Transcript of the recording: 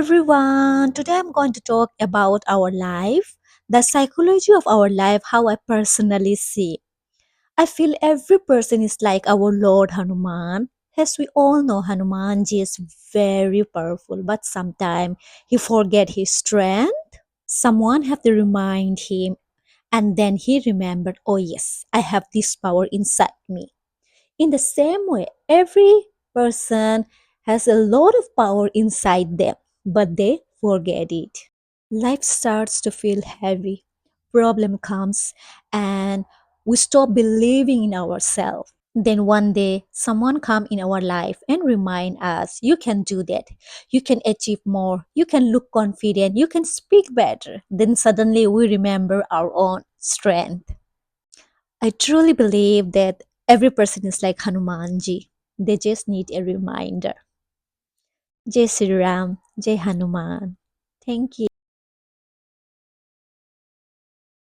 everyone. Today I'm going to talk about our life, the psychology of our life, how I personally see. I feel every person is like our Lord Hanuman. As we all know, Hanumanji is very powerful, but sometimes he forget his strength. Someone have to remind him, and then he remembered, oh yes, I have this power inside me. In the same way, every person has a lot of power inside them, but they forget it. Life starts to feel heavy. Problem comes and we stop believing in ourselves. Then one day, someone come in our life and remind us, you can do that. You can achieve more. You can look confident. You can speak better. Then suddenly we remember our own strength. I truly believe that every person is like Hanumanji. They just need a reminder. Jai Sri Ram, Jai Hanuman. Thank you.